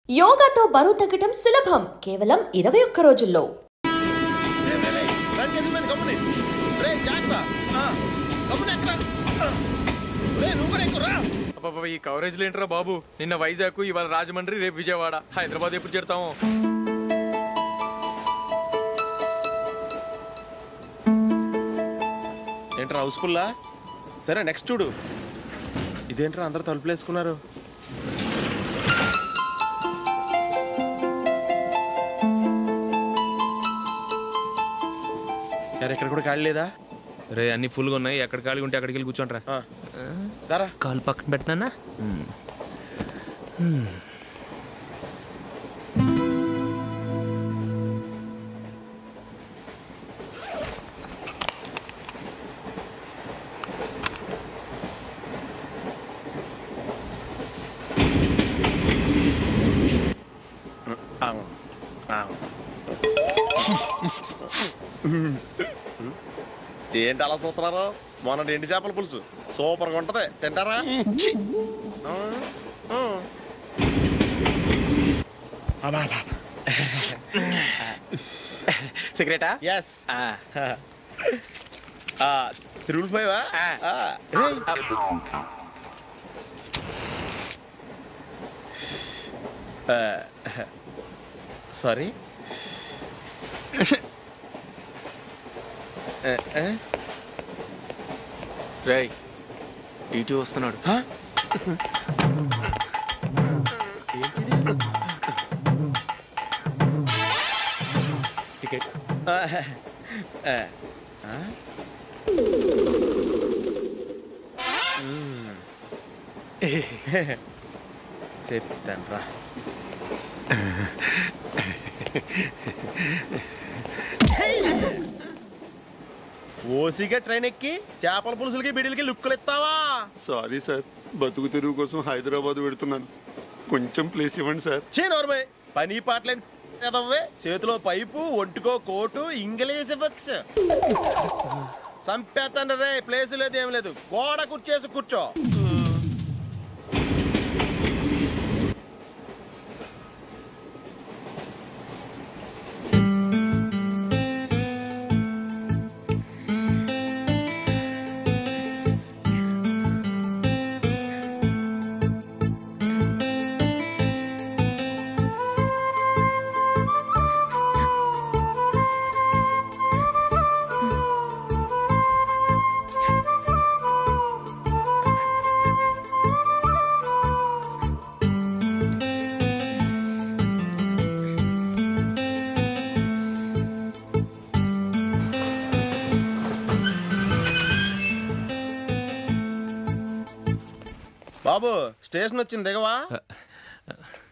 యోగాతో బరువు తగ్గటం సులభం కేవలం 21 రోజుల్లో. ఈ కవరేజ్ లేంటరా బాబు. నిన్న వైజాగ్, ఇవాళ రాజమండ్రి, రేపు విజయవాడ, హైదరాబాద్ ఎప్పుడు చేరుతాము? ఏంట్రా హౌస్ఫుల్లా? సరే నెక్స్ట్ చూడు. ఇదేంట్రా అందరూ తలుపులు వేసుకున్నారు? ఇక్కడ కూడా ఖాళీ లేదా? రే అన్ని ఫుల్గా ఉన్నాయి. ఎక్కడ ఖాళీ ఉంటే అక్కడికి వెళ్ళి కూర్చోండిరా. దారా కాలు పక్కన పెట్టినా. ఏంటి అలా చూస్తున్నారు? మొన్న ఎండి చేపల పులుసు సూపర్గా ఉంటది, తింటారా? సిగరెటా? ఎస్. తిరుగులు పోయావా? సారీ. రేయ్ టీటీ వస్తున్నాడు. టికెట్. చెప్తాను రా. ఓసిగా ట్రైన్ ఎక్కి చేపల పులుసులకి బిడిలకి లుక్కులు ఇస్తావా? సారీ సార్, బతుకు తెరువు కోసం హైదరాబాద్ పెడుతున్నాను, కొంచెం ప్లేస్ ఇవ్వండి సార్. నోర్మే పని పాటలేని ఎదవ్వే. చేతిలో పైపు, ఒంటికో కోటు, ఇంగ్లీష్ బుక్స్. సంపేతండ్రి రే. ప్లేస్ లేదు, ఏం లేదు. గోడ కుర్చేసి కూర్చో. బాబు స్టేషన్ వచ్చింది, దిగవా?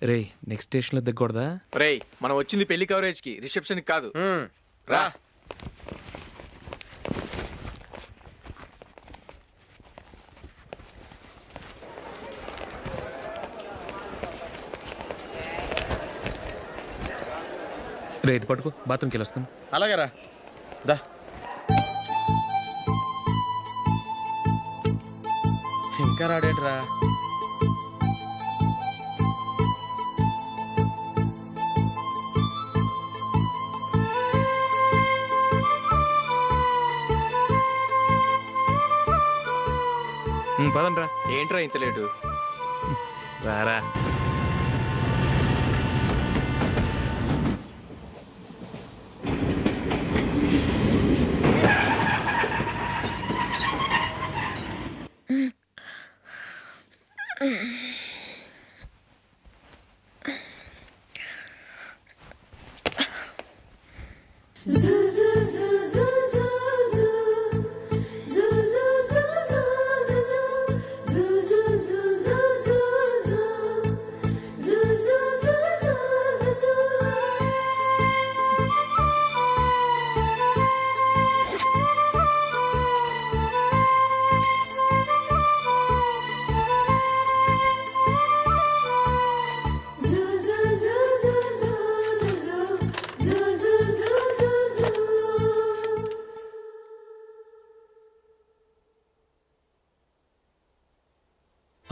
రే నెక్స్ట్ స్టేషన్ లో దిగకూడదా? రే మనం వచ్చింది పెళ్లి కవరేజ్ కి, రిసెప్షన్ కి కాదు. రా. రే ఇది పట్టుకో, బాత్రూమ్కి వెళ్ళి వస్తాను. అలాగే రా. దా. ఇంకా రాడేట్రా? పదండ్రా. ఏంట్రా ఇంత లేటు? రారా.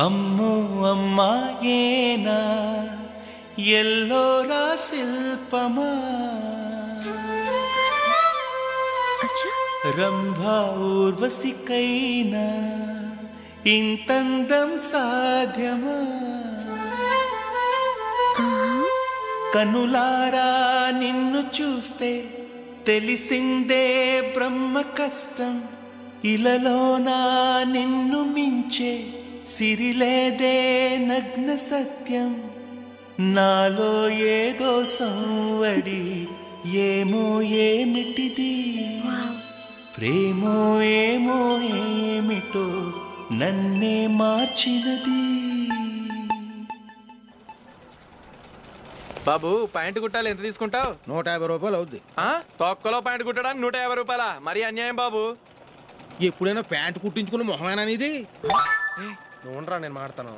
అమ్మో అమ్మాయేనా ఎల్లోరా శిల్పమా రంభా ఊర్వశికైనా ఇంతందం సాధ్యమా కనులారా నిన్ను చూస్తే తెలిసిందే బ్రహ్మ కష్టం ఇలలోనా నిన్ను మించే సిరిలేదే నగ్న సత్యం నాలో ఏదో సంవడి ఏమో ఏమిటిది ప్రేమో ఏమో ఏమిటో నన్నే మార్చినది. బాబు ప్యాంటు కుట్టాలి ఎంత తీసుకుంటావు? 150 రూపాయలు అవుద్ది. తొక్కలో ప్యాంటు కుట్టడానికి 150 రూపాయల? మరి అన్యాయం బాబు. ఎప్పుడైనా ప్యాంట్ కుట్టించుకున్న మొహమేనా ఇది? నువ్వు ఉండరా, నేను మాడతాను.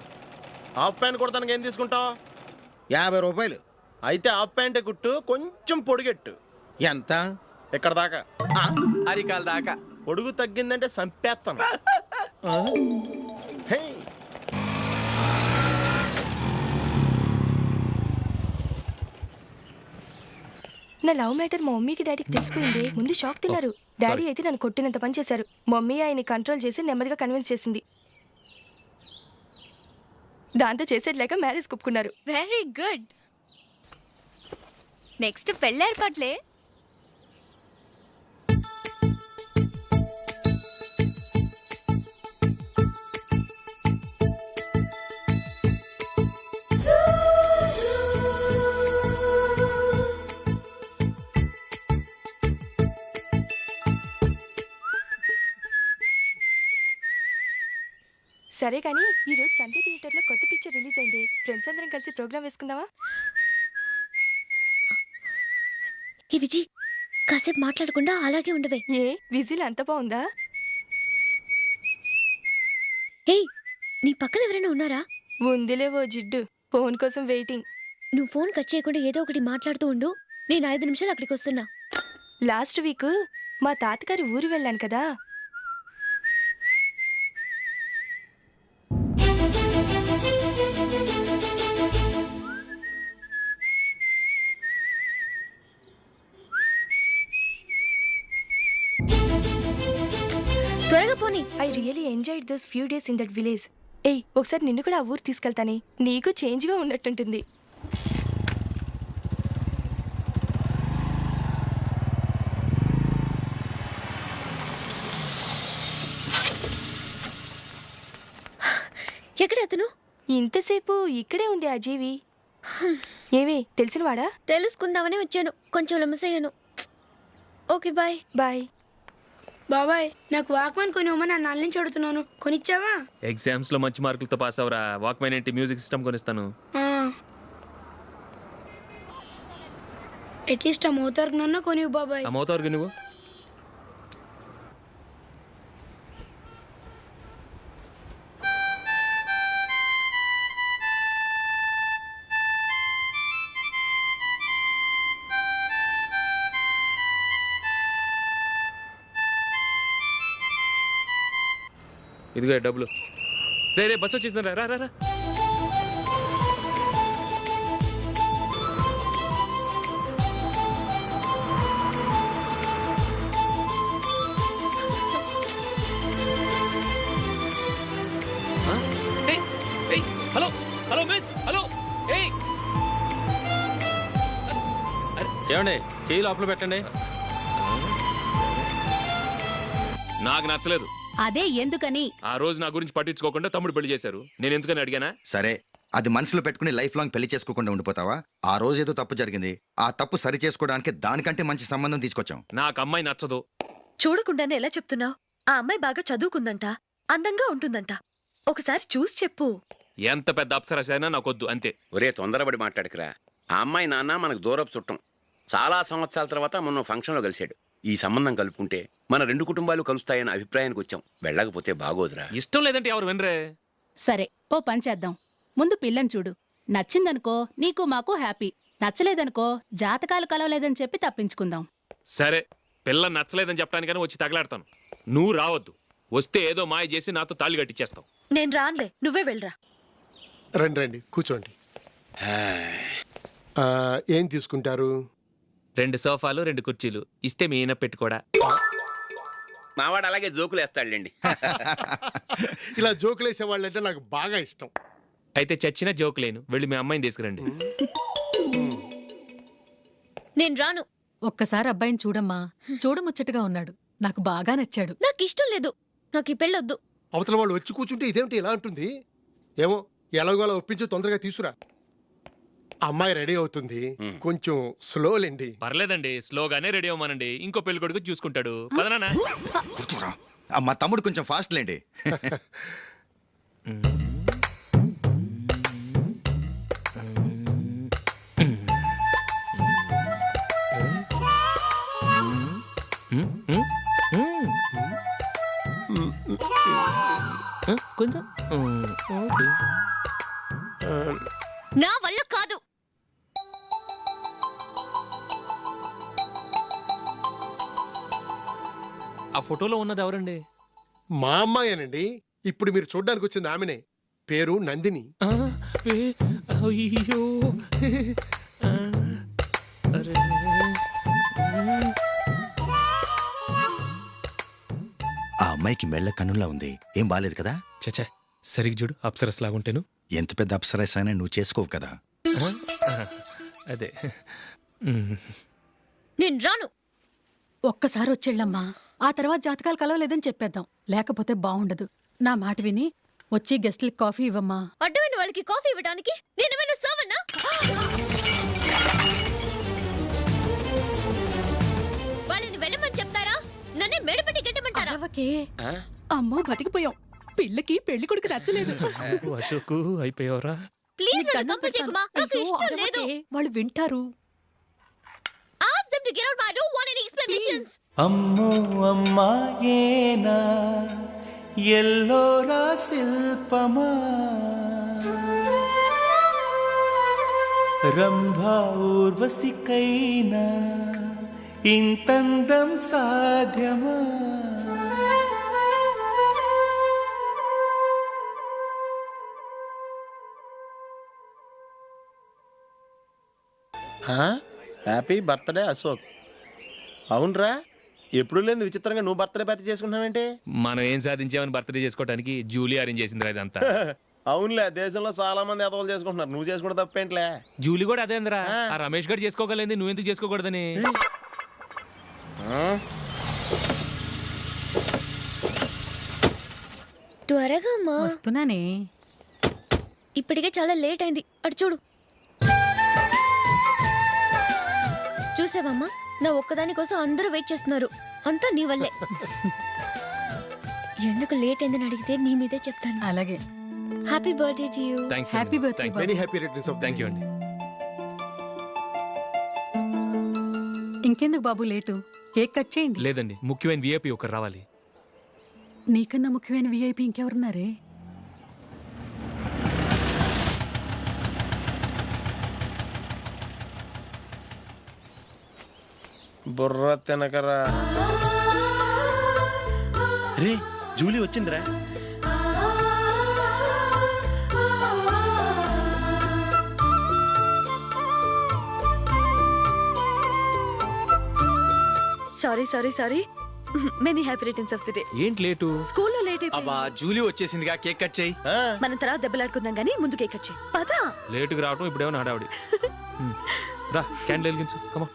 హాఫ్ ప్యాంట్ కుడతానికి ఏం తీసుకుంటావు? 50 రూపాయలు. అయితే హాఫ్ ప్యాంటే కుట్టు, కొంచెం పొడిగెట్టు. ఎంత? ఇక్కడ దాకా, అరికాల దాకా. పొడుగు తగ్గిందంటే సంపేస్తాను. హే, నా లవ్ మ్యాటర్ మా మమ్మీకి డాడీకి తెలిసిపోయింది. ముందు షాక్ తిన్నారు. డాడీ అయితే నన్ను కొట్టినంత పని చేశారు. మమ్మీ ఆయన్ని కంట్రోల్ చేసి నెమ్మదిగా కన్విన్స్ చేసింది. దాంతో చేసేది లేక మ్యారేజ్ ఒప్పుకున్నారు. Very good. నెక్స్ట్ పెళ్ళి ఏర్పాట్లే. సరే కానీ ఈరోజు సండే థియేటర్లో కొత్త పిక్చర్ రిలీజ్ అయింది. ఫ్రెండ్స్ అందరం కలిసి ప్రోగ్రామ్ వేసుకుందామా? ఈ విజి కాసేపు మాట్లాడకుండా అలాగే ఉండవే. ఏ విజిల్ అంత బాగుందా? హే, నీ పక్కన ఎవరైనా ఉన్నారా? ఉందిలే ఓ జిడ్డు. ఫోన్ కోసం వెయిటింగ్. నువ్వు ఫోన్ కట్ చేయకుండా ఏదో ఒకటి మాట్లాడుతూ ఉండు. నేను 5 నిమిషాలు అక్కడికి వస్తున్నా. లాస్ట్ వీక్ మా తాతగారి ఊరు వెళ్ళాను కదా. త్వరగా పోనీ. I really enjoyed those few days in that village. ఏయ్, ఒకసారి నిన్ను కూడా ఆ ఊరు తీసుకెళ్తానే. నీకు చేంజ్గా ఉన్నట్టుంటుంది. ఎక్కడ అతను? ఇంతసేపు ఇక్కడే ఉంది ఆ జీవి. ఏవే తెలిసినవాడా? తెలుసుకుందామని వచ్చాను. కొంచెం లెమసయ్యాను. Okay bye. బాయ్. బాబాయ్, నాకు వాక్మాన్ కొనివ్వమని నా నాన్న నుంచి అడుగుతున్నాను. కొనిచ్చావా? ఎగ్జామ్స్ లో మంచి మార్కులతో పాస్ అవరా. వాక్మెన్ ఏంటి, మ్యూజిక్ సిస్టమ్ కొనిస్తాను. అట్లీస్ట్ ఆ మోతార్కు నన్న కొనివ్వు బాబాయ్. అమ్మవుతావు నువ్వు. ఇదిగో డబ్బులు. రే బస్సు వచ్చేసింది, రా రా రా. Hello hello miss, hello. ఏమండి, చేయి లోపల పెట్టండి. నాకు నచ్చలేదు. అదే ఎందుకని? ఆ రోజు నా గురించి పట్టించుకోకుండా తమ్ముడు పెళ్లి చేశారు. నేను ఎందుకని అడిగానా? సరే, అది మనసులో పెట్టుకుని లైఫ్ లాంగ్ పెళ్లి చేసుకోకుండా ఉండిపోతావా? ఆ రోజు ఏదో తప్పు జరిగింది. ఆ తప్పు సరి చేసుకోవడానికి దానికంటే మంచి సంబంధం తీసుకొచ్చాం. నాకు అమ్మాయి నచ్చదు. చూడకుండానే ఎలా చెప్తున్నావు? ఆ అమ్మాయి బాగా చదువుకుందంట, అందంగా ఉంటుందంట. ఒకసారి చూసి చెప్పు. ఎంత పెద్ద అప్సరస అయినా నాకొద్దు, అంతే. ఒరే, తొందరపడి మాట్లాడకురా. ఆ అమ్మాయి నాన్న మనకు దూరపు చుట్టం. చాలా సంవత్సరాల తర్వాత మొన్న ఫంక్షన్లో కలిశాడు. ఈ సంబంధం కలుపుకుంటే మన 2 కుటుంబాలు కలుస్తాయన్న అభిప్రాయానికి వచ్చాం. వెళ్ళకపోతే బాగోదురా. ఇష్టం లేదంటే ఎవరు వినరే. సరే, ఓ పని చేద్దాం. ముందు పిల్లని చూడు. నచ్చిందనుకో నీకు మాకు హ్యాపీ. నచ్చలేదనుకో జాతకాలు కలవలేదని చెప్పి తప్పించుకుందాం. సరే, పిల్ల నచ్చలేదని చెప్పడానికని వచ్చి తగలాడతాను. నువ్వు రావద్దు. వస్తే ఏదో మాయ చేసి నాతో తాళి కట్టించేస్తావు. నేను రానులే, నువ్వే వెళ్ళరా. రండి రండి, కూర్చోండి. ఏం తీసుకుంటారు? 2 సోఫాలు 2 కుర్చీలు ఇస్తే మీ ఈయన పెట్టుకోడా. మావాడు అలాగే జోకులు వేస్తాడులేండి. ఇలా జోకులేసే వాళ్ళంటే నాకు బాగా ఇష్టం. అయితే చచ్చిన జోక్ లేను, వెళ్ళి మీ అమ్మాయిని తీసుకురండి. నేను రాను. ఒక్కసారి అబ్బాయిని చూడమ్మా, చూడముచ్చటగా ఉన్నాడు, నాకు బాగా నచ్చాడు. నాకు ఇష్టం లేదు, నాకు ఈ పెళ్ళొద్దు. అవతల వాళ్ళు వచ్చి కూర్చుంటే ఇదేమిటి ఇలా ఉంటుంది? ఏమో ఎలాగోలా ఒప్పించి తొందరగా తీసురా. అమ్మాయి రెడీ అవుతుంది, కొంచెం స్లోలేండి. పర్లేదండి, స్లోగానే రెడీ అవ్వమనండి, ఇంకో పెళ్లి కొడుకు చూసుకుంటాడు. పదనా. కూర్చోరా. మా తమ్ముడు కొంచెం ఫాస్ట్ లేండి. కొంచెం నా వల్ల కాదు. ఆ ఫోటోలో ఉన్నది ఎవరండి? మా అమ్మాయేనండి. ఇప్పుడు మీరు చూడ్డానికి వచ్చింది ఆమెనే. పేరు నందిని. అయ్యో ఆ అమ్మాయికి మెళ్ళ కన్నులా ఉంది, ఏం బాలేదు కదా? చచ్చా, సరిగ్గా చూడు, అప్సరస్ లాగుంటేను. ఎంత పెద్ద అప్సరస్ అయినా నువ్వు చేసుకోవు కదా. అదే. నేను రాను. ఒక్కసారి వచ్చేళ్ళమ్మా, ఆ తర్వాత జాతకాలు కలవలేదని చెప్పేద్దాం, లేకపోతే బాగుండదు. నా మాట విని వచ్చి గెస్ట్లకి కాఫీ ఇవ్వమ్మా. అడ్డమైన వాళ్ళకి కాఫీ ఇవ్వడానికి నేనేమైనా సోమన్నా? వాళ్ళని వెళ్ళమని చెప్తారా, నన్నే మేడపట్టి గెట్టమంటారా? అవకే. అమ్మో బతికిపోయాం, పిల్లకి పెళ్లి కొడుకు నచ్చలేదు. అశోకు అయిపోయావరా. ప్లీజ్ నన్ను పంపించేకుమా, నాకు ఇష్టం లేదు. వాళ్ళు వింటారు. Ask them to get out, but I don't want any explanations. అమ్మో అమ్మాయేనా ఎల్లోరా శిల్పమా, రంభా ఊర్వశికైనా ఇంతందం సాధ్యమా? Happy birthday Ashok. అవునరా, ఎప్పుడు లేదు విచిత్రంగా నువ్వు బర్త్డే పార్టీ చేసుకుంటున్నావేంటి? మనం ఏం సాధించామని బర్త్డే చేసుకోవడానికి జూలీ అరేంజ్ చేసింది ఇదంతా. అవునులే, దేశంలో చాలా మంది ఎదవలు చేసుకుంటున్నారు, నువ్వు చేసుకుంటే తప్పేంట్లే. జూలీ కూడా అదే అందరా. ఆ రమేష్ గారు చేసుకోగలేదు, నువ్వెందుకు చేసుకోకూడదని. త్వరగా అమ్మా. వస్తున్నానే. ఇప్పటికే చాలా లేట్ అయింది, అటు చూడు. చూసావమ్మా, నా ఒక్కదాని కోసం అందరూ వెయిట్ చేస్తున్నారు, అంతా నీ వల్లే. ఎందుకు లేట్ అయిందని అడిగితే నీ మీదే చెప్తాను. అలాగే. Happy birthday to you. Happy birthday. Very happy returns of. Thank you అండి. ఇంకెందుకు బాబు లేటు, కేక్ కట్ చేయండి. లేదండి, ముఖ్యమైన విఐపి ఒకరు రావాలి. నీకన్నా ముఖ్యమైన విఐపి ఇంకెవరున్నారే? బుర్ర తినకరా. రే, జూలీ వచ్చిందిరా. Sorry many happy returns of the day. ఏంటి లేటు? స్కూల్లో లేట్ అబ్బా, జూలీ వచ్చేసిందిగా, కేక్ కట్ చేయి. మనం తర్వాత దెబ్బలాడుకుందాం గానీ ముందు కేక్ కట్ చేయి. పదా. లేటుగా రావటం ఇప్పుడేమో హడావిడి. రా, క్యాండిల్ వెలిగించు. కమా.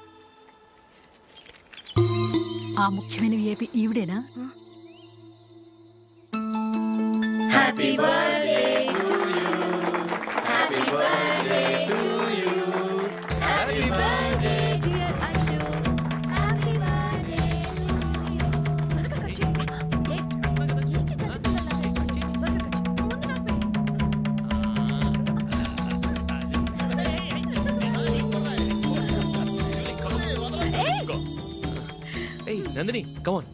ఆ ముఖ్యమైన విఐపి ఈవిడేనా? Happy birthday to you. Happy birthday to you. Happy birthday dear Ashok. Happy birthday Hey, Nandini, come on.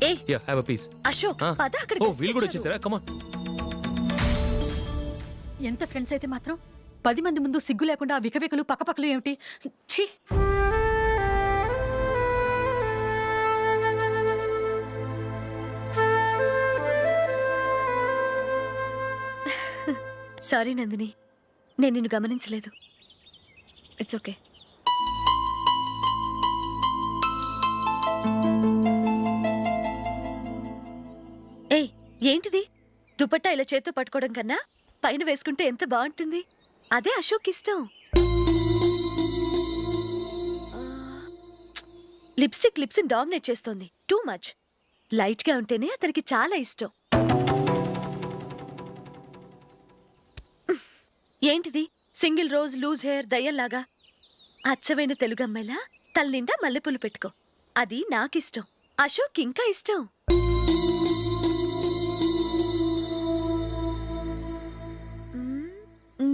Hey. Yeah, have a piece. Ashok, పద అక్కడికి. ఓ, వీళ్ళు కూడా వచ్చేసారా? Come on. ఎంత ఫ్రెండ్స్ అయితే మాత్రం 10 మంది ముందు సిగ్గు లేకుండా వికవికలు పక్కపక్కలు ఏమిటి? ఛీ. సారీ నందిని, నేను నిన్ను గమనించలేదు. It's okay. ఏయ్, ఏంటిది? దుపట్టా ఇలా చేత్తో పట్టుకోవడం కన్నా పైన వేసుకుంటే ఎంత బాగుంటుంది. అదే అశోక్ ఇష్టం. లిప్స్టిక్ లిప్స్ని డామినేట్ చేస్తోంది. Too much. లైట్గా ఉంటేనే అతనికి చాలా ఇష్టం. ఏంటిది? సింగిల్ రోజ్ లూజ్ హెయిర్ దయ్యంలాగా. అచ్చమైన తెలుగు అమ్మాయిలా తల్లిండా మల్లెపూలు పెట్టుకో. అది నాకిష్టం. అశోక్ ఇంకా ఇష్టం.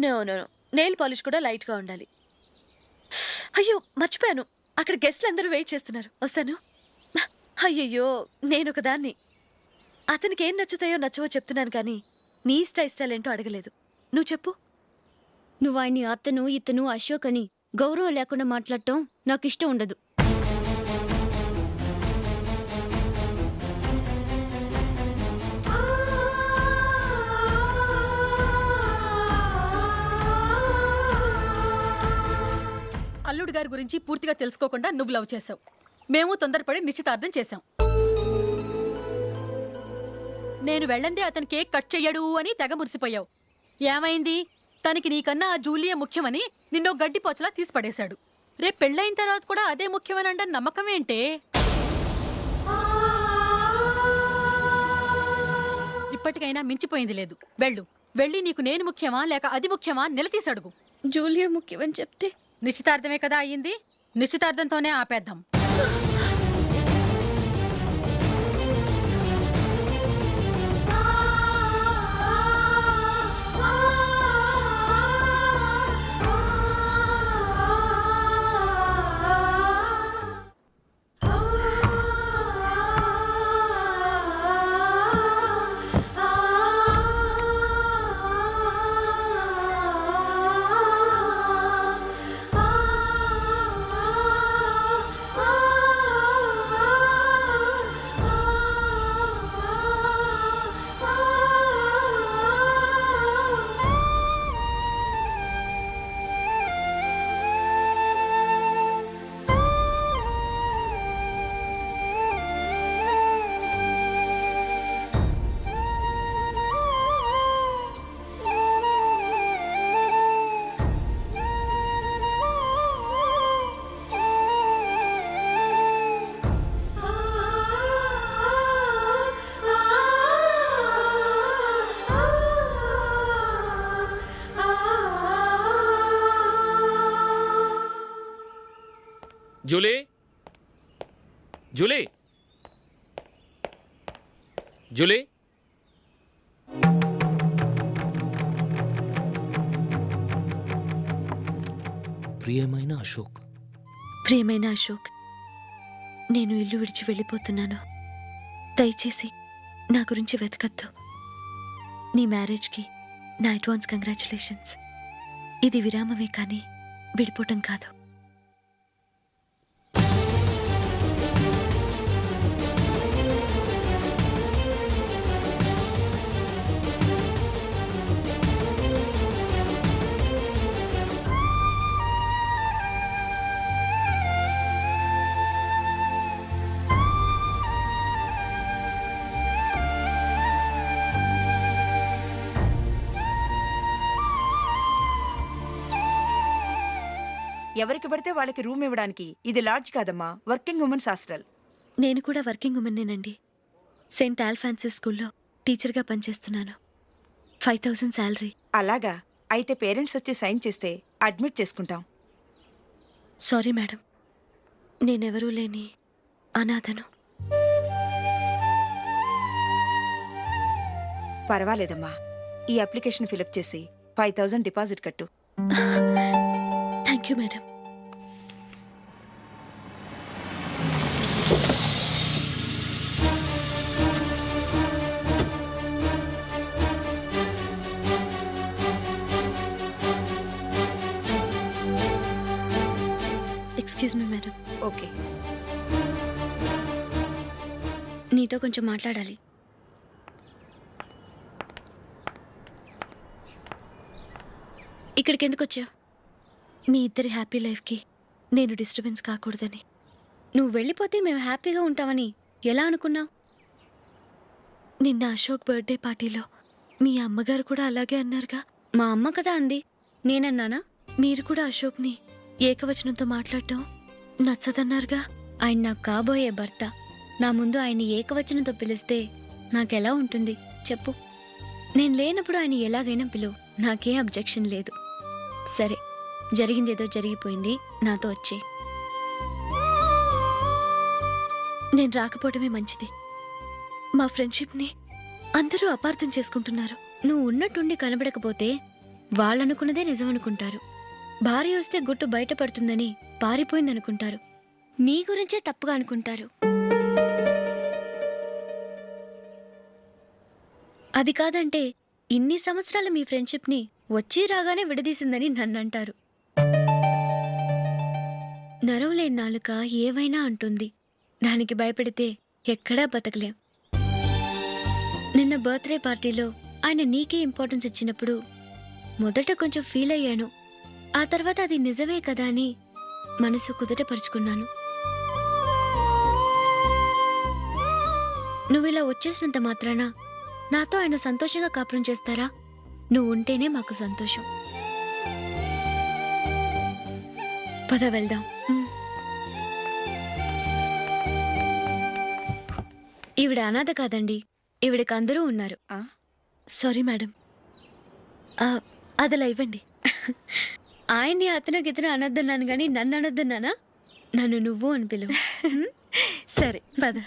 No no no, nail polish కూడా లైట్గా ఉండాలి. అయ్యో మర్చిపోయాను, అక్కడ గెస్ట్లు అందరూ వెయిట్ చేస్తున్నారు. వస్తాను. అయ్యయ్యో, నేను ఒకదాన్ని. అతనికి ఏం నచ్చుతాయో నచ్చవో చెప్తున్నాను కానీ నీ ఇష్టాలేంటో అడగలేదు. నువ్వు చెప్పు. నువ్వు ఆయన్ని అతను ఇతను అశోక్ అని గౌరవం లేకుండా మాట్లాడటం నాకు ఇష్టం ఉండదు. అల్లుడు గారి గురించి పూర్తిగా తెలుసుకోకుండా నువ్వు లవ్ చేసావు. మేము తొందరపడి నిశ్చితార్థం చేశాం. నేను వెళ్ళందే అతను కేక్ కట్ చెయ్యడు అని తెగ మురిసిపోయావు. ఏమైంది? తనకి నీకన్నా ఆ జూలియా ముఖ్యమని నిన్నో గడ్డిపోచలా తీసి పడేశాడు. రేపు పెళ్ళైన తర్వాత కూడా అదే ముఖ్యమని అంటే నమ్మకం ఏంటే? ఇప్పటికైనా మించిపోయింది లేదు. వెళ్ళి నీకు నేను ముఖ్యమా లేక అది ముఖ్యమా నిలదీసి అడుగు. జూలియా ముఖ్యమని చెప్తే నిశ్చితార్థమే కదా అయ్యింది. నిశ్చితార్థంతోనే ఆపేద్దాం. Julie, Julie, Julie. ప్రియమైన అశోక్. ప్రియమైన అశోక్, నేను ఇల్లు విడిచి వెళ్ళిపోతున్నాను. దయచేసి నా గురించి వెతకద్దు. నీ మ్యారేజ్కి నా అడ్వాన్స్ కంగ్రాచులేషన్స్. ఇది విరామమే కానీ విడిపోవటం కాదు. ఎవరికి పడితే వాళ్ళకి రూమ్ ఇవ్వడానికి ఇది లాడ్జ్ కాదమ్మా, వర్కింగ్ ఉమెన్స్ హాస్టల్. నేను కూడా వర్కింగ్ ఉమెన్నేనండి. సెయింట్ ఆల్ఫాన్సిస్ స్కూల్లో టీచర్గా పనిచేస్తున్నాను. 5000 శాలరీ. అలాగా? అయితే పేరెంట్స్ వచ్చి సైన్ చేస్తే అడ్మిట్ చేసుకుంటాం. సారీ మేడం, నేనెవరూ లేని అనాథను. పర్వాలేదమ్మా, ఈ అప్లికేషన్ ఫిలప్ చేసి 5000 డిపాజిట్ కట్టు. Thank you madam. Excuse me madam. Okay. నీతో కొంచెం మాట్లాడాలి. ఇక్కడికి ఎందుకు వచ్చావు? మీ ఇద్దరి హ్యాపీ లైఫ్కి నేను డిస్టర్బెన్స్ కాకూడదని. నువ్వు వెళ్ళిపోతే మేము హ్యాపీగా ఉంటామని ఎలా అనుకున్నావు? నిన్న అశోక్ బర్త్డే పార్టీలో మీ అమ్మగారు కూడా అలాగే అన్నారుగా. మా అమ్మ కదా అంది, నేనన్నానా? మీరు కూడా అశోక్ని ఏకవచనంతో మాట్లాడటం నచ్చదన్నారుగా. ఆయన నాకు కాబోయే భర్త. నా ముందు ఆయన్ని ఏకవచనంతో పిలిస్తే నాకెలా ఉంటుంది చెప్పు? నేను లేనప్పుడు ఆయన ఎలాగైనా పిలువు, నాకే అబ్జెక్షన్ లేదు. సరే, జరిగిందేదో జరిగిపోయింది, నాతో వచ్చే. నేను రాకపోవడమే మంచిది. మా ఫ్రెండ్షిప్ని అందరూ అపార్థం చేసుకుంటున్నారు. నువ్వు ఉన్నట్టుండి కనబడకపోతే వాళ్ళనుకున్నదే నిజమనుకుంటారు. భార్య వస్తే గుట్టు బయటపడుతుందని పారిపోయిందనుకుంటారు. నీ గురించే తప్పుగా అనుకుంటారు. అది కాదంటే ఇన్ని సంవత్సరాలు మీ ఫ్రెండ్షిప్ని వచ్చి రాగానే విడదీసిందని నన్నంటారు. నరవలేని నాలుక ఏవైనా అంటుంది. దానికి భయపడితే ఎక్కడా బతకలేం. నిన్న బర్త్డే పార్టీలో ఆయన నీకే ఇంపార్టెన్స్ ఇచ్చినప్పుడు మొదట కొంచెం ఫీల్ అయ్యాను. ఆ తర్వాత అది నిజమే కదా అని మనసు కుదుటపరుచుకున్నాను. నువ్విలా వచ్చేసినంత మాత్రాన నాతో ఆయన సంతోషంగా కాపురం చేస్తారా? నువ్వు ఉంటేనే మాకు సంతోషం. పద వెళ్దాం. ఈవిడ అనాథ కాదండి, ఈవిడకి అందరూ ఉన్నారు. సారీ మేడం, అదలా ఇవ్వండి. ఆయన్ని అతను గితను అనొద్దన్నాను గాని నన్ను అనొద్దన్నానా? నన్ను నువ్వు అని పిలువు. సరే పద.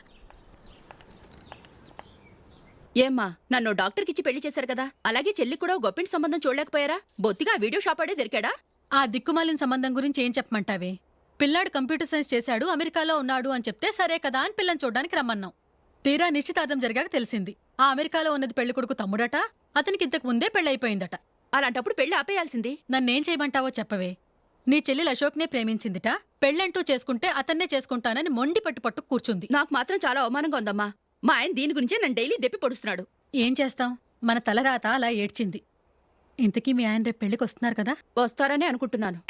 ఏమ్మా, నన్ను డాక్టర్కిచ్చి పెళ్లి చేశారు కదా, అలాగే చెల్లి కూడా గొప్పింటి సంబంధం చూడలేకపోయారా? బొత్తిగా ఆ వీడియో షాప్ ఆడే దొరికాడా? ఆ దిక్కుమాలిన సంబంధం గురించి ఏం చెప్పమంటావే? పిల్లాడు కంప్యూటర్ సైన్స్ చేశాడు, అమెరికాలో ఉన్నాడు అని చెప్తే సరే కదా అని పిల్లని చూడడానికి రమ్మన్నాం. తీరా నిశ్చితార్థం జరిగాక తెలిసింది ఆ అమెరికాలో ఉన్నది పెళ్లి కొడుకు తమ్ముడట, అతనికి ఇంతకు ముందే పెళ్ళైపోయిందట. అలాంటప్పుడు పెళ్లి ఆపేయాల్సింది. నన్నేం చేయమంటావో చెప్పవే? నీ చెల్లెలు అశోక్నే ప్రేమించిందిట, పెళ్ళంటూ చేసుకుంటే అతన్నే చేసుకుంటానని మొండి పట్టు కూర్చుంది. నాకు మాత్రం చాలా అవమానంగా ఉందమ్మా. మా ఆయన దీని గురించే నన్ను డైలీ దెప్పి పొడుస్తున్నాడు. ఏం చేస్తాం, మన తలరాత అలా ఏడ్చింది. ఇంతకీ మీ ఆయన రేపు పెళ్లికి వస్తున్నారు కదా? వస్తారనే అనుకుంటున్నాను.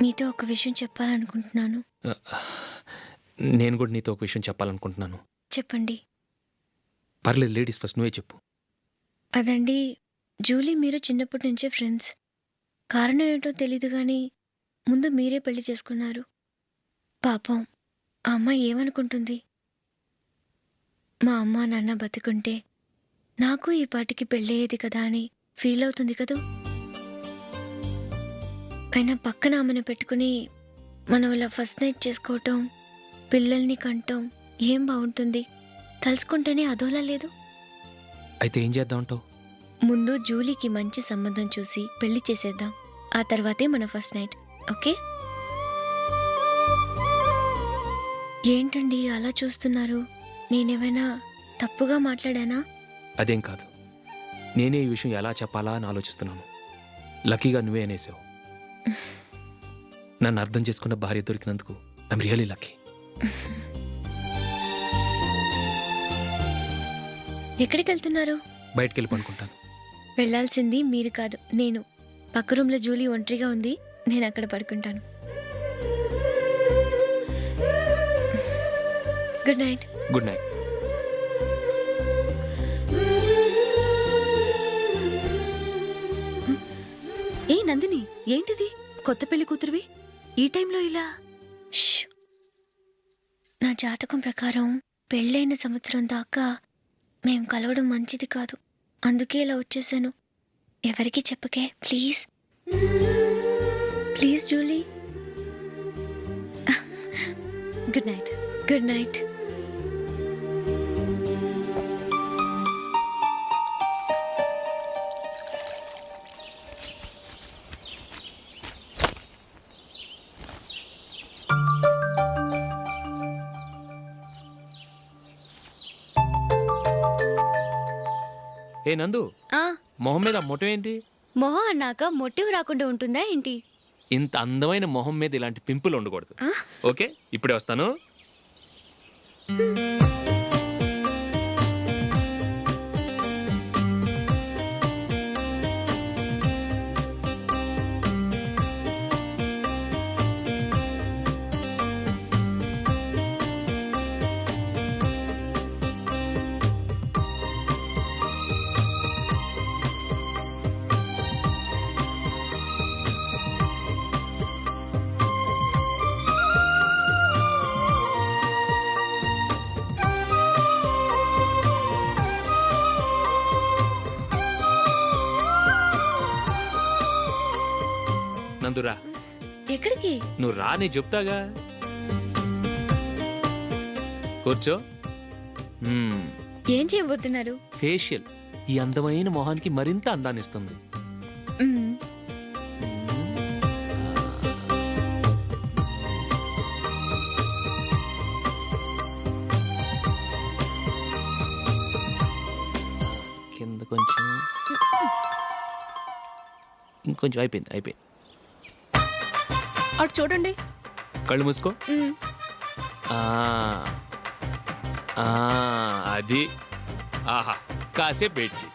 మీతో ఒక విషయం చెప్పాలనుకుంటున్నాను. నేను కూడా నీతో ఒక విషయం చెప్పాలనుకుంటున్నాను. చెప్పండి. పర్లేదు, లేడీస్ ఫస్ట్, నువ్వే చెప్పు. అదండి, జూలీ మీరు చిన్నప్పటి నుంచే ఫ్రెండ్స్. కారణం ఏంటో తెలీదు కానీ ముందు మీరే పెళ్లి చేసుకున్నారు. పాపం ఆ అమ్మాయి ఏమనుకుంటుంది? మా అమ్మ నాన్న బతికుంటే నాకు ఈ పాటికి పెళ్ళయ్యేది కదా అని ఫీల్ అవుతుంది కదూ. అయినా పక్కన ఆమెను పెట్టుకుని మనం ఇలా ఫస్ట్ నైట్ చేసుకోవటం, పిల్లల్ని కంటాం ఏం బాగుంటుంది? తలుచుకుంటేనే అదోలా లేదు. అయితే ఏం చేద్దామంటావు? ముందు జూలీకి మంచి సంబంధం చూసి పెళ్లి చేసేద్దాం, ఆ తర్వాతే మన ఫస్ట్ నైట్. ఓకే? ఏంటండి అలా చూస్తున్నారు? నేనేమైనా తప్పుగా మాట్లాడానా? అదేం కాదు, నేనే ఈ విషయం ఎలా చెప్పాలా అని ఆలోచిస్తున్నాను. లక్కీగా నువ్వే అనేసావు. నన్ను అర్థం చేసుకున్న భార్య దొరికినందుకు ఐఎమ్ రియలీ లక్కీ. ఎక్కడికి వెళ్తున్నారు? బయటికి వెళ్ళి పనుకుంటాను. వెళ్ళాల్సింది మీరు కాదు, నేను. పక్క రూమ్లో జూలీ ఒంటరిగా ఉంది, నేను అక్కడ పడుకుంటాను. Good night. Good night. ఏ నందిని, ఏంటిది? కొత్త పెళ్లి కూతురువి ఈ టైంలో ఇలా? నా జాతకం ప్రకారం పెళ్ళైన సంవత్సరం దాకా మేం కలవడం మంచిది కాదు, అందుకే ఇలా వచ్చేసాను. ఎవరికి చెప్పకే please please Julie. Good night. Good night. ఏ నందు, మొహం మీద మొట్టం ఏంటి? మొహం అన్నాక మొటివ్ రాకుండా ఉంటుందా ఏంటి? ఇంత అందమైన మొహం మీద ఇలాంటి పింపుల్ ఉండకూడదు. ఓకే, ఇప్పుడే వస్తాను. నందురా, ఎక్కడికి? నువ్వు రా, నేను చెప్తాగా. కూర్చో. ఏం చేయబోతున్నారు? ఫేషియల్ ఈ అందమైన మొహానికి మరింత అందాన్ని ఇస్తుంది. మ్మ్. కింద కొంచెం, ఇంకొంచెం. అయిపోయింది. అటు చూడండి. కళ్ళు మూసుకో. మ్మ్. ఆ, ఆ, అది. ఆహా, కాసేపు వెయిట్ చెయ్.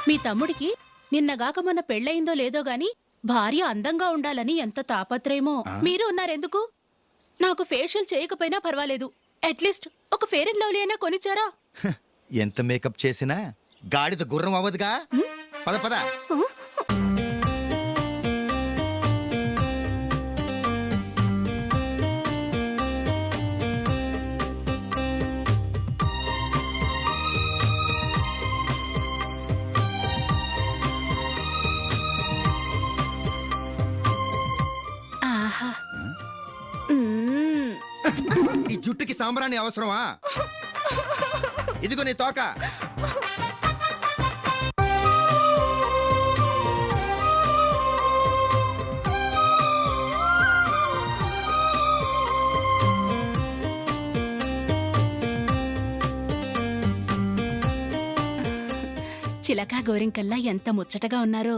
మీ తమ్ముడికి నిన్నగాక మొన్న పెళ్ళయిందో లేదో గాని భార్య అందంగా ఉండాలని ఎంత తాపత్రయమో. మీరు ఉన్నారెందుకు? నాకు ఫేషియల్ చేయకపోయినా పర్వాలేదు, అట్లీస్ట్ ఒక ఫేర్ అండ్ లవ్లీ అయినా కొనిచ్చారా? ఎంత మేకప్ చేసినా గాడిద గుర్రం అవ్వదుగా. పద పద. ఆహా. మ్మ్. ఈ జుట్టుకి సాంబ్రాణి అవసరమా? ఇదిగో నీ తోక. చిలకా గోరింకల్లా ఎంత ముచ్చటగా ఉన్నారో.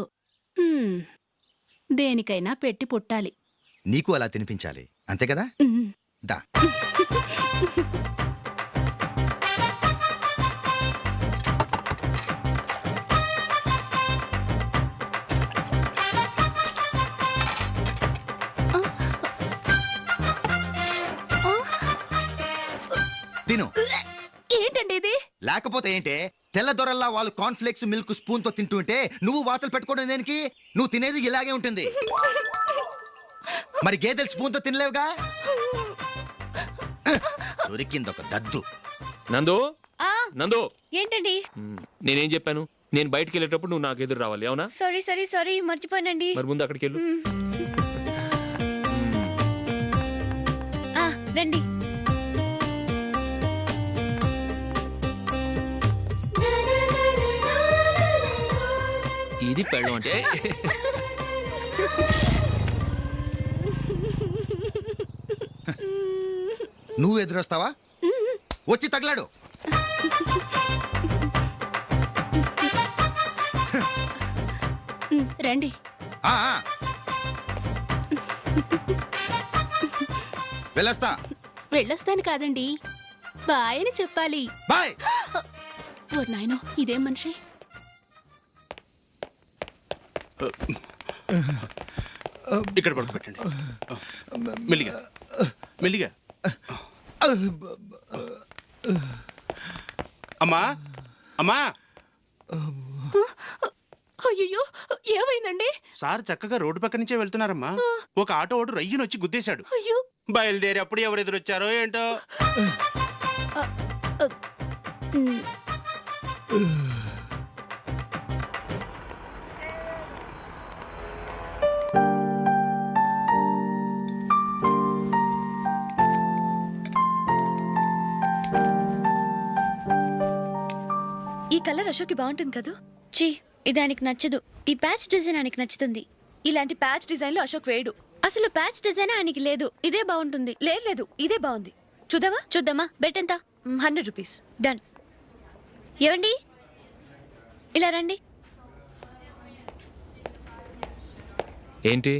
దేనికైనా పెట్టి పుట్టాలి. నీకు అలా తినిపించాలి, అంతే కదా? మ్మ్. దా. తిను. ఏంటండి ఇది? లేకపోతే ఏంటే, తెల్ల దొరల్లా వాళ్ళు కార్న్ఫ్లేక్స్ మిల్క్ స్పూన్ తో తింటుంటే నువ్వు వాతలు పెట్టుకోవడం దేనికి? నువ్వు తినేది ఇలాగే ఉంటుంది. మరి గేదెలు స్పూన్ తో తినలేవుగా. దొరికింది ఒక దద్దు. నందు, నందు, ఏంటండి? నేనేం చెప్పాను? నేను బయటికి వెళ్ళేటప్పుడు నువ్వు నాకు ఎదురు రావాలి, అవునా? సారీ మర్చిపోయానండి. మరి ముందు అక్కడికి వెళ్ళు. రండి. ఇది పెళ్ళం అంటే. నువ్వు ఎదురొస్తావా? వచ్చి తగలాడు. రండి. ఆ, ఆ. వెళ్ళొస్తా. వెళ్ళొస్తాను కాదండి, బాయ్ అని చెప్పాలి. బాయ్. ఓ నాయనో, ఇదేం మనిషి? ఇక్కడ పడుకోబెట్టండి. మెల్లిగా మెల్లిగా. అమ్మా, అమ్మా. అయ్యో, ఏమైందండి? సార్ చక్కగా రోడ్డు పక్క నుంచే వెళ్తున్నారమ్మా. ఒక ఆటో ఓడు రయ్యనొచ్చి గుద్దేశాడు. అయ్యో. బయలుదేరి అప్పుడు ఎవరు ఎదురొచ్చారో ఏంటో. కలర్ అశోక్కి బాగుంటుంది కదా. చీ, ఇది ఆయనకి నచ్చదు. ఈ ప్యాచ్ డిజైన్ ఆయనకి నచ్చుతుంది. ఇలాంటి ప్యాచ్ డిజైన్లో అశోక్ వేయడు. అసలు ప్యాచ్ డిజైన్ ఆయనకి లేదు. ఇదే బాగుంటుంది. లేదు, ఇదే బాగుంది. చూద్దామా? చూద్దామా? బెట్ ఎంత? 100 రూపీస్. డన్. ఏవండి, ఇలా రండి. ఏంటి?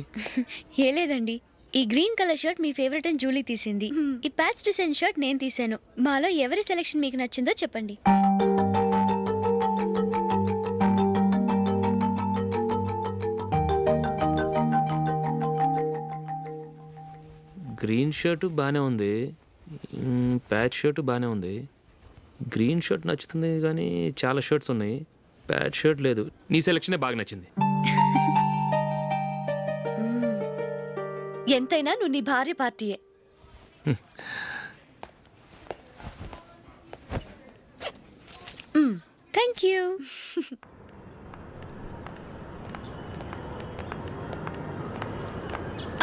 ఏ లేదండి, ఈ గ్రీన్ కలర్ షర్ట్ మీ ఫేవరెట్ అని జూలీ తీసింది. ఈ ప్యాచ్ డిజైన్ షర్ట్ నేను తీసాను. మాలో ఎవరి సెలెక్షన్ మీకు నచ్చిందో చెప్పండి. గ్రీన్ షర్టు బాగానే ఉంది, ప్యాచ్ షర్టు బాగానే ఉంది. గ్రీన్ షర్ట్ నచ్చుతుంది కానీ చాలా షర్ట్స్ ఉన్నాయి, ప్యాచ్ షర్ట్ లేదు. నీ సెలెక్షనే బాగా నచ్చింది. ఎంతైనా నువ్వు నీ భార్య పార్టీయే. Thank you.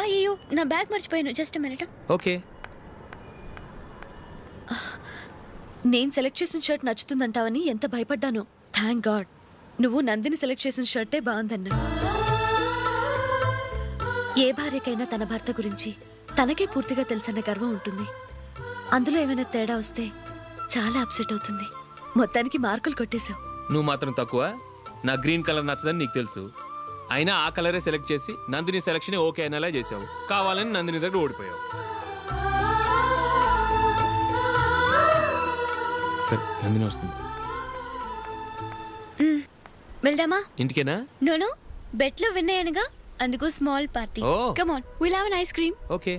అయ్యో, నా బ్యాగ్ మర్చిపోయాను. Just minute. ఓకే. నేను సెలెక్ట్ చేసిన షర్ట్ నచ్చుతుందంటావని ఎంత భయపడ్డాను. థ్యాంక్ గాడ్ నువ్వు నందిని సెలెక్ట్ చేసిన షర్టే బాగుందన్నా. ఏ భార్యకైనా తన భర్త గురించి తనకే పూర్తిగా తెలుసన్న గర్వం ఉంటుంది. అందులో ఏమైనా తేడా వస్తే చాలా అప్సెట్ అవుతుంది. మొత్తానికి మార్కులు కొట్టేశావు. నువ్వు మాత్రం తక్కువ. నా గ్రీన్ కలర్ నచ్చదని నీకు తెలుసు, అయినా ఆ కలరే సెలెక్ట్ చేసి నందిని సెలెక్షన్ ఓకే అనేలా చేసావు. కావాలని నందిని దగ్గర ఓడిపోయావు. సరే, నందిని వస్తుంది. వెళ్దామా? ఇంటికేనా? నోను, బెట్లో విన్ అయ్యానుగా, అందుకు small party. Oh. Come on, will have an ice cream. Okay.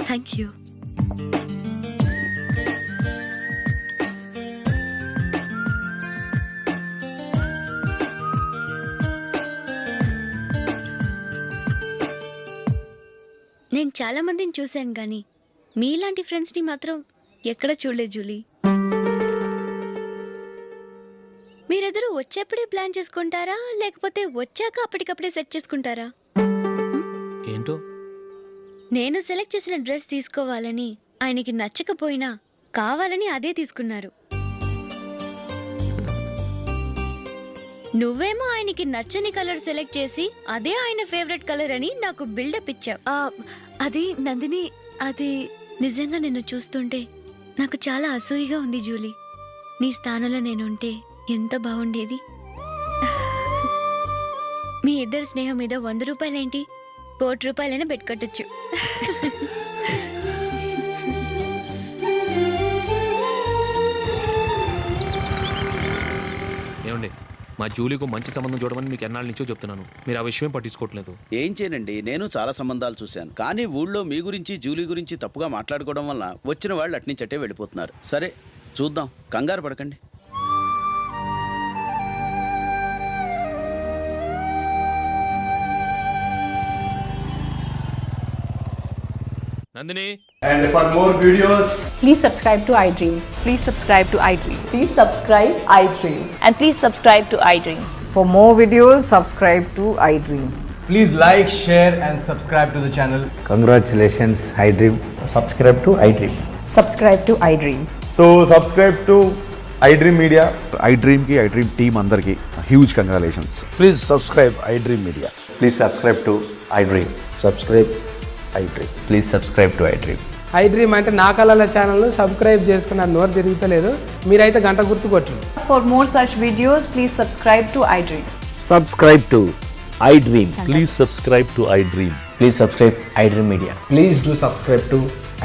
Thank you. నేను చాలా మందిని చూశాను కానీ మీలాంటి ఫ్రెండ్స్ని మాత్రం ఎక్కడ చూడలేదు జూలీ. మీరెదరూ వచ్చేప్పుడే ప్లాన్ చేసుకుంటారా, లేకపోతే వచ్చాక అప్పటికప్పుడే సెట్ చేసుకుంటారా? ఏంటో? నేను సెలెక్ట్ చేసిన డ్రెస్ తీసుకోవాలని ఆయనకి నచ్చకపోయినా కావాలని అదే తీసుకున్నారు. నువ్వేమో ఆయనకి నచ్చని కలర్ సెలెక్ట్ చేసి అదే ఆయన ఫేవరెట్ కలర్ అని నాకు బిల్డప్ ఇచ్చావు. అది నందిని, అది నిజంగా నిన్ను చూస్తుంటే నాకు చాలా అసూయగా ఉంది జూలీ. నీ స్థానంలో నేనుంటే ఎంత బాగుండేది. మీ ఇద్దరు స్నేహం మీద 100 రూపాయలేంటి, 1 కోటి రూపాయలైనా పెట్టుకట్టచ్చు. ఏమండి, మా జూలీకు మంచి సంబంధం చూడమని మీకు ఎన్నాళ్ళ నుంచో చెప్తున్నాను, మీరు ఆ విషయం పట్టించుకోవట్లేదు. ఏం చేయనండి, నేను చాలా సంబంధాలు చూశాను, కానీ ఊళ్ళో మీ గురించి జూలీ గురించి తప్పుగా మాట్లాడుకోవడం వల్ల వచ్చిన వాళ్ళు అట్నుంచటే వెళ్ళిపోతున్నారు. సరే చూద్దాం, కంగారు పడకండి. Nandini. And for more videos, Please subscribe to iDream. Please subscribe to iDream. Please subscribe iDream. And please subscribe to iDream. For more videos, subscribe to iDream. please like, share and subscribe to the channel. Congratulations iDream. Subscribe to iDream. Subscribe to iDream. So subscribe to iDream Media. iDream ki iDream team andarki huge congratulations. Please subscribe iDream Media. Please subscribe to iDream. Subscribe iDream. Please subscribe to iDream. iDream అంటే నా కళల channel subscribe చేసుకున్న నోరు తిరుగుతలేదు, మీరైతే గంట గుర్తు కొట్టండి. For more such videos, please subscribe to iDream. Subscribe to iDream. Please subscribe to iDream. Please subscribe iDream Media. Please do subscribe to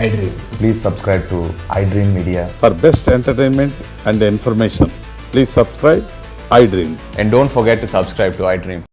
iDream. Please subscribe to iDream Media. For best entertainment and information, please subscribe iDream. And don't forget to subscribe to iDream.